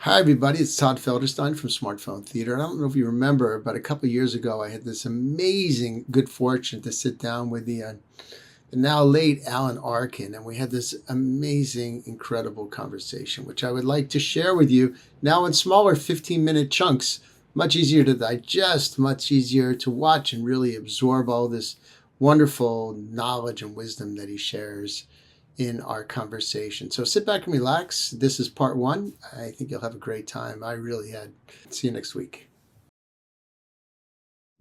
Hi, everybody. It's Todd Felderstein from Smartphone Theater. And I don't know if you remember, but a couple of years ago, I had this amazing good fortune to sit down with the now late Alan Arkin, and we had this amazing, incredible conversation, which I would like to share with you now in smaller 15-minute chunks, much easier to digest, much easier to watch and really absorb all this wonderful knowledge and wisdom that he shares in our conversation. So sit back and relax. This is part one. I think you'll have a great time. I really had. See you next week.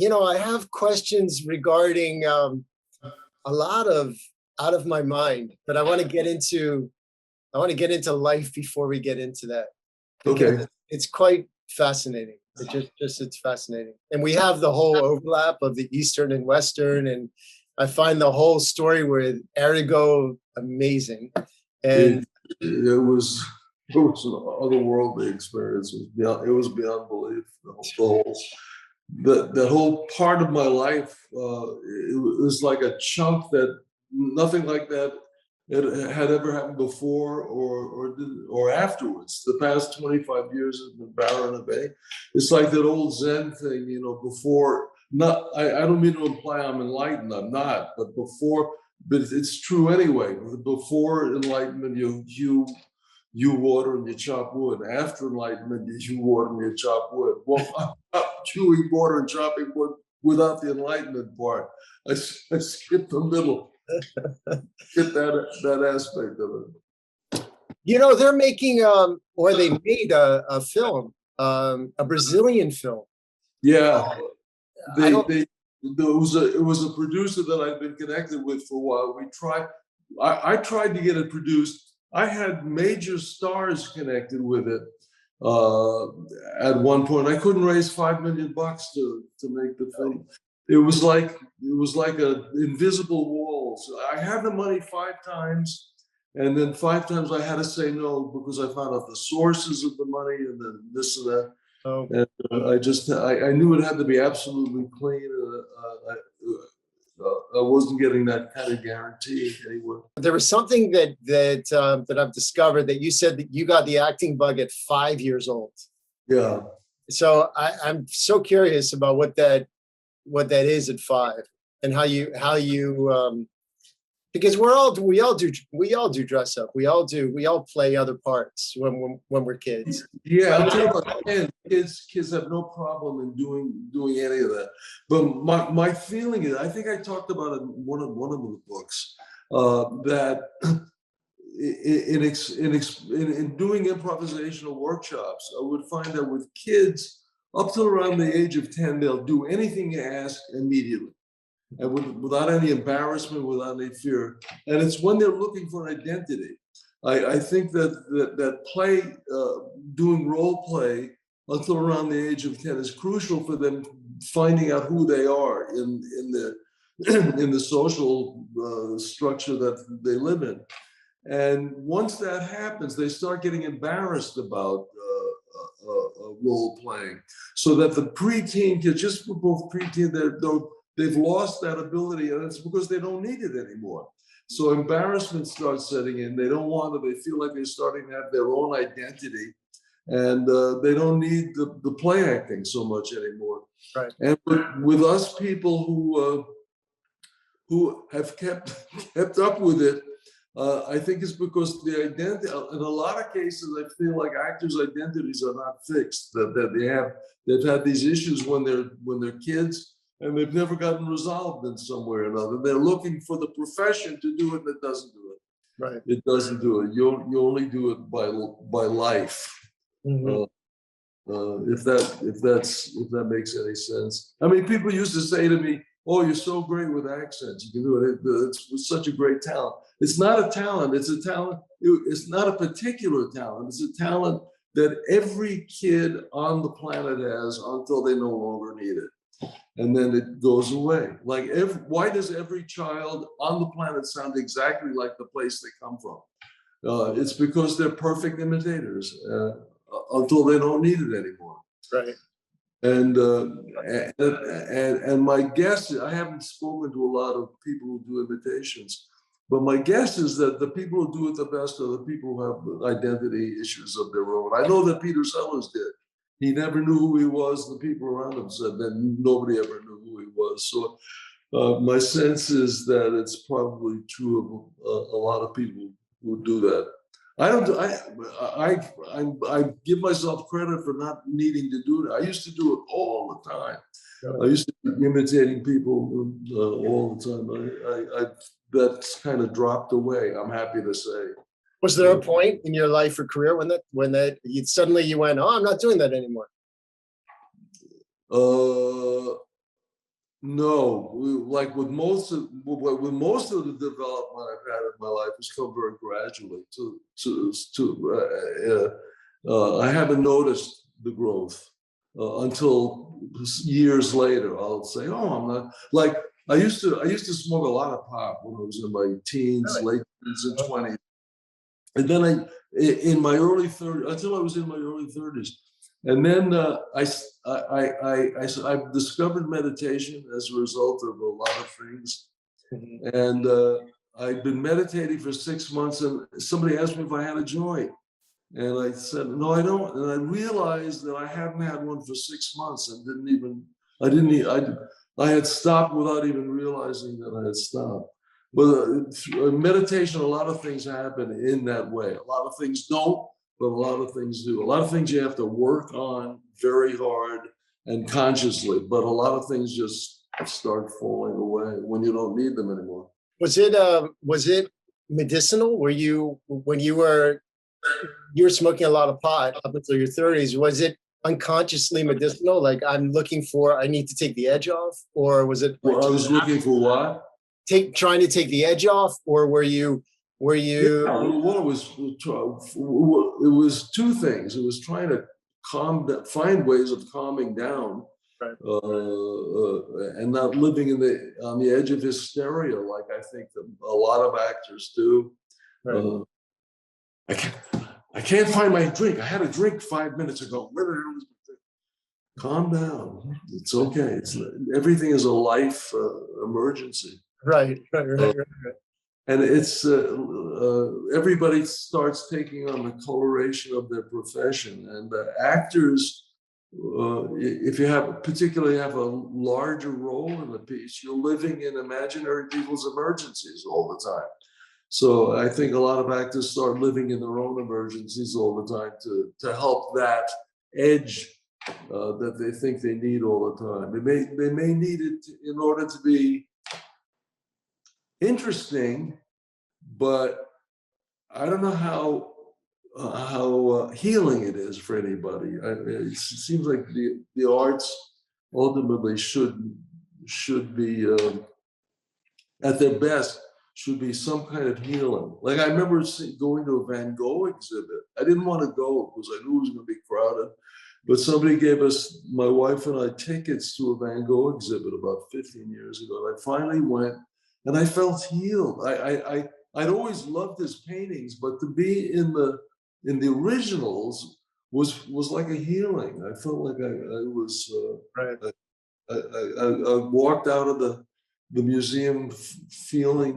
I have questions regarding a lot of out of my mind, but I want to get into life before we get into that because Okay. it's quite fascinating. It's fascinating, and we have the whole overlap of the Eastern and Western, and I find the whole story with Erigo amazing. It And it was an otherworldly experience. It was beyond belief. The whole part of my life, it was like a chunk that nothing like that had ever happened before or afterwards. The past 25 years has been barren of any. It's like that old Zen thing, before. Not, I don't mean to imply I'm enlightened. I'm not, but before. But it's true anyway. Before enlightenment, you water and you chop wood. After enlightenment, you water and you chop wood. Well, I'm not chewing water and chopping wood without the enlightenment part. I skipped the middle. Get that aspect of it. they're making or they made a film, a Brazilian film. Yeah, I they don't. they it was a producer that I've been connected with for a while. I tried to get it produced. I had major stars connected with it uh, at one point. I couldn't raise $5 million to make the film. It was like a invisible wall. So I had the money 5 times, and then 5 times I had to say no because I found out the sources of the money and then this and that. Oh, And I knew it had to be absolutely clean. I wasn't getting that kind of guarantee anywhere. there was something that I've discovered that you said that you got the acting bug at 5 years old. Yeah. So I'm so curious about what that is at five, and how you because we all do dress up. We all play other parts when we're kids. Yeah, I'll tell you about kids have no problem in doing any of that. But my feeling is, I think I talked about it in one of the books, that in doing improvisational workshops, I would find that with kids up to around the age of 10, they'll do anything you ask immediately, and without any embarrassment, without any fear. And it's when they're looking for an identity. I think that play, doing role play until around the age of 10 is crucial for them finding out who they are in the in the social structure that they live in. And once that happens, they start getting embarrassed about role playing, so that the preteen kids, just for both preteen, they've lost that ability, and it's because they don't need it anymore. So embarrassment starts setting in. They don't want to. They feel like they're starting to have their own identity, and they don't need the play acting so much anymore. Right. And with us people who have kept up with it, I think it's because the identity, in a lot of cases, I feel like actors' identities are not fixed. That they've had these issues when they're kids, and they've never gotten resolved in some way or another. They're looking for the profession to do it that doesn't do it. Right. It doesn't do it. You only do it by life. Mm-hmm. If that makes any sense. I mean, people used to say to me, "Oh, you're so great with accents. You can do it. It's such a great talent." It's not a talent. It's a talent. It's not a particular talent. It's a talent that every kid on the planet has until they no longer need it, and then it goes away. Like, why does every child on the planet sound exactly like the place they come from? It's because they're perfect imitators until they don't need it anymore. Right. And my guess, I haven't spoken to a lot of people who do imitations, But my guess is that the people who do it the best are the people who have identity issues of their own. I know that Peter Sellers did. He never knew who he was. The people around him said that nobody ever knew who he was. So my sense is that it's probably true of a lot of people who do that. I don't. I give myself credit for not needing to do that. I used to do it all the time. I used to be imitating people all the time. That's kind of dropped away, I'm happy to say. Was there a point in your life or career when that you suddenly went, oh, I'm not doing that anymore? No, like with most of the development I've had in my life has come very gradually. I haven't noticed the growth until years later. I'll say, "Oh, I'm not like I used to." I used to smoke a lot of pot when I was in my teens, late teens and 20s, and then in my early 30s, until I was in my early 30s. And then I've discovered meditation as a result of a lot of things. And I'd been meditating for 6 months, and somebody asked me if I had a joint. And I said, no, I don't. And I realized that I hadn't had one for 6 months and I had stopped without even realizing that I had stopped. But meditation, a lot of things happen in that way. A lot of things don't, but a lot of things do. A lot of things you have to work on very hard and consciously, but a lot of things just start falling away when you don't need them anymore. Was it medicinal? Were you, when you were smoking a lot of pot up until your 30s, was it unconsciously medicinal? Like, I need to take the edge off? Or was it like, I was looking for what? Trying to take the edge off? Or were you Yeah, well, it was two things. It was trying to find ways of calming down, right, and not living on the edge of hysteria like I think that a lot of actors do. right. I can't find my drink. I had a drink 5 minutes ago. Where the hell is my drink? Calm down. It's okay. Everything is a life emergency. Right. And it's everybody starts taking on the coloration of their profession, and actors, if you particularly have a larger role in the piece, you're living in imaginary people's emergencies all the time. So I think a lot of actors start living in their own emergencies all the time to help that edge that they think they need all the time. They may need it in order to be interesting, but I don't know how healing it is for anybody. It seems like the arts ultimately should be at their best should be some kind of healing. Like I remember going to a Van Gogh exhibit. I didn't want to go because I knew it was going to be crowded, but somebody gave us, my wife and I, tickets to a Van Gogh exhibit about 15 years ago. And I finally went. And I felt healed. I'd always loved his paintings, but to be in the originals was like a healing. I felt like I was. Right. I walked out of the museum feeling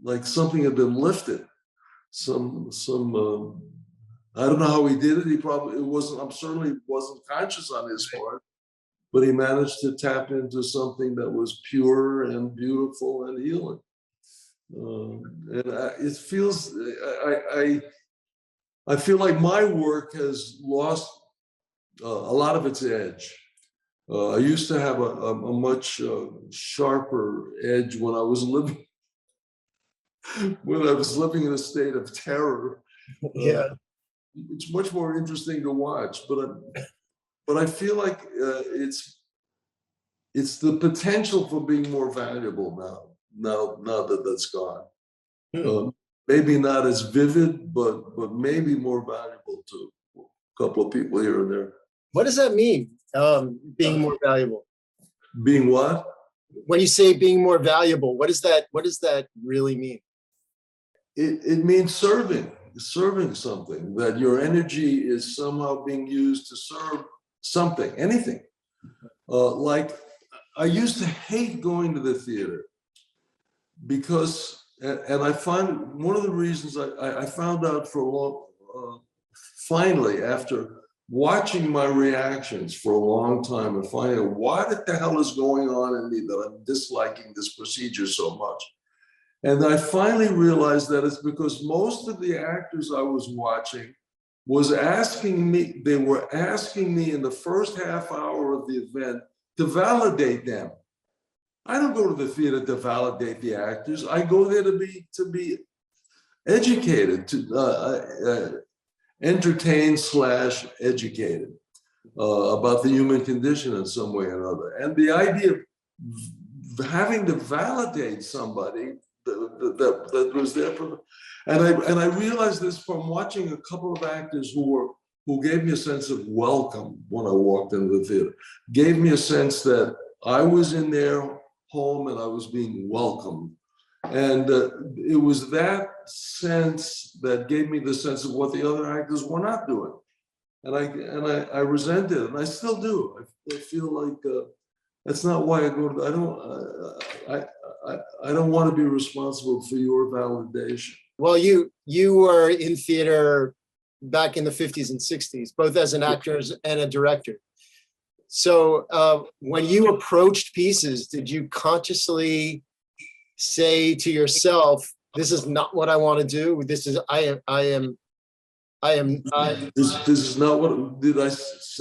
like something had been lifted. Some. I don't know how he did it. I'm certainly wasn't conscious on his part. But he managed to tap into something that was pure and beautiful and healing. It feels, I feel like my work has lost a lot of its edge. I used to have a much sharper edge when I was living in a state of terror. Yeah. It's much more interesting to watch, but I feel like it's the potential for being more valuable now that that's gone. Maybe not as vivid, but maybe more valuable to a couple of people here and there. What does that mean? Being more valuable. Being what? When you say being more valuable, what does that really mean? It means serving something, that your energy is somehow being used to serve something, anything. Like I used to hate going to the theater because and I find one of the reasons I found out for a long, finally, after watching my reactions for a long time and finding out what the hell is going on in me that I'm disliking this procedure so much. And I finally realized that it's because most of the actors I was watching was asking me, they were asking me in the first half hour of the event to validate them. I don't go to the theater to validate the actors. I go there to be educated, to entertained / educated about the human condition in some way or another. And the idea of having to validate somebody that was there for, and I realized this from watching a couple of actors who gave me a sense of welcome when I walked into the theater, gave me a sense that I was in their home and I was being welcomed. And it was that sense that gave me the sense of what the other actors were not doing. And I resented it, and I still do. I feel like that's not why I go to, I don't want to be responsible for your validation. Well, you were in theater back in the 50s and 60s, both as an actor and a director. So when you approached pieces, did you consciously say to yourself, this is not what I want to do? This is, This is not what, did I,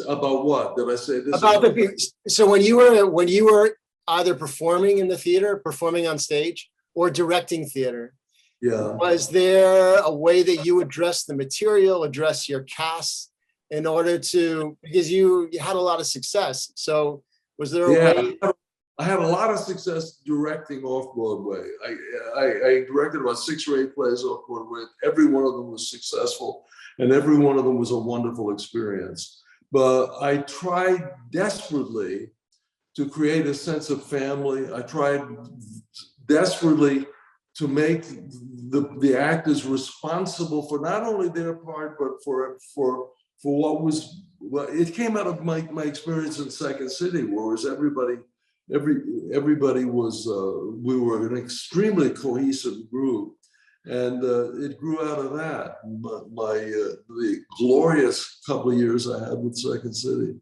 about what? Did I say this? About so when you were either performing in the theater, performing on stage, or directing theater, yeah, was there a way that you address the material, address your cast in order to, because you had a lot of success. So was there a way? I had a lot of success directing off Broadway. I directed about 6 or 8 plays off Broadway. Every one of them was successful, and every one of them was a wonderful experience. But I tried desperately to create a sense of family. I tried desperately to make the actors responsible for not only their part, but for what was, well, it came out of my experience in Second City, whereas everybody was, we were an extremely cohesive group, and it grew out of that. The glorious couple of years I had with Second City,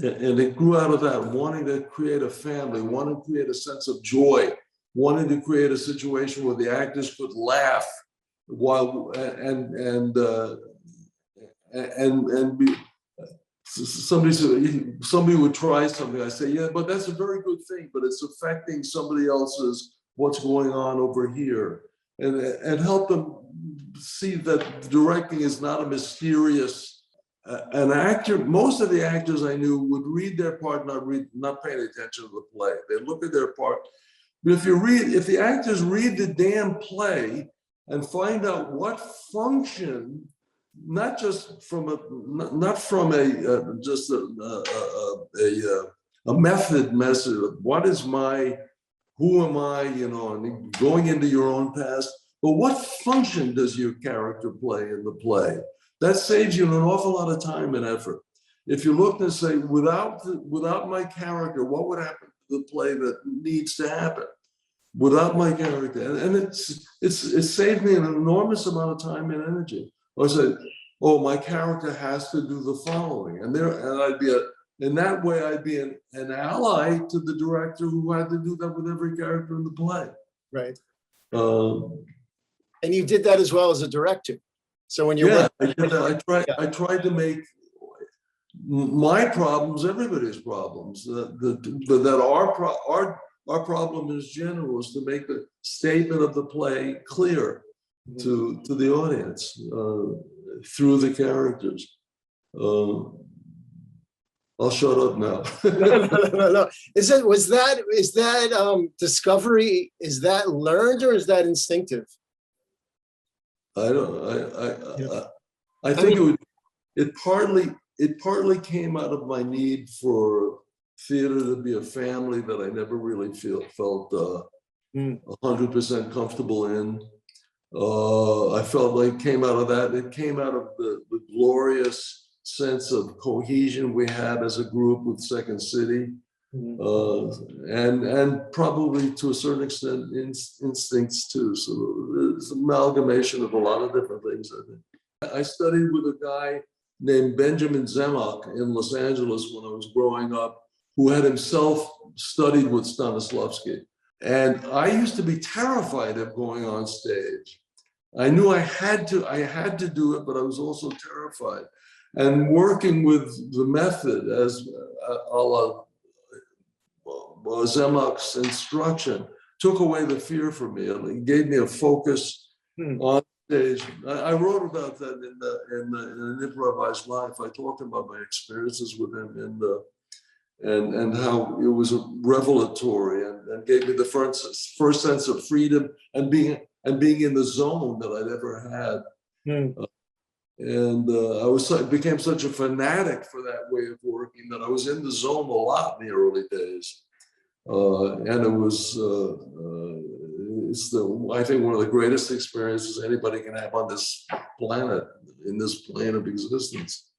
and it grew out of that, wanting to create a family, wanting to create a sense of joy, wanting to create a situation where the actors could laugh while and be. Somebody would try something. I say, yeah, but that's a very good thing, but it's affecting somebody else's, what's going on over here, and help them see that directing is not a mysterious. An actor, most of the actors I knew would read their part, not paying attention to the play. They look at their part, but if the actors read the damn play and find out what function, not just from a method message of what is who am I, and going into your own past, but what function does your character play in the play? That saves you an awful lot of time and effort. If you look and say, without my character, what would happen to the play that needs to happen? Without my character, and it saved me an enormous amount of time and energy. I said, oh, my character has to do the following, and I'd be in that way, I'd be an ally to the director who had to do that with every character in the play. Right. And you did that as well as a director. So when you're I did that. I tried to make my problems everybody's problems. Our problem in general is to make the statement of the play clear to the audience through the characters. I'll shut up now. No. Is that discovery? Is that learned or is that instinctive? I think it partly came out of my need for theater to be a family that I never really felt 100% comfortable in. I felt like it came out of that. It came out of the glorious sense of cohesion we had as a group with Second City. and probably to a certain extent instincts too. So it's an amalgamation of a lot of different things, I think. I studied with a guy named Benjamin Zemak in Los Angeles when I was growing up, who had himself studied with Stanislavski. And I used to be terrified of going on stage. I knew I had to do it, but I was also terrified. And working with the method as a la Zemak's instruction took away the fear from me, and it gave me a focus on stage. I wrote about that in an improvised life. I talked about my experiences with him and how it was a revelatory and gave me the first sense of freedom and being in the zone that I'd ever had. I became such a fanatic for that way of working that I was in the zone a lot in the early days. And it was, I think, one of the greatest experiences anybody can have on this planet, in this plane of existence.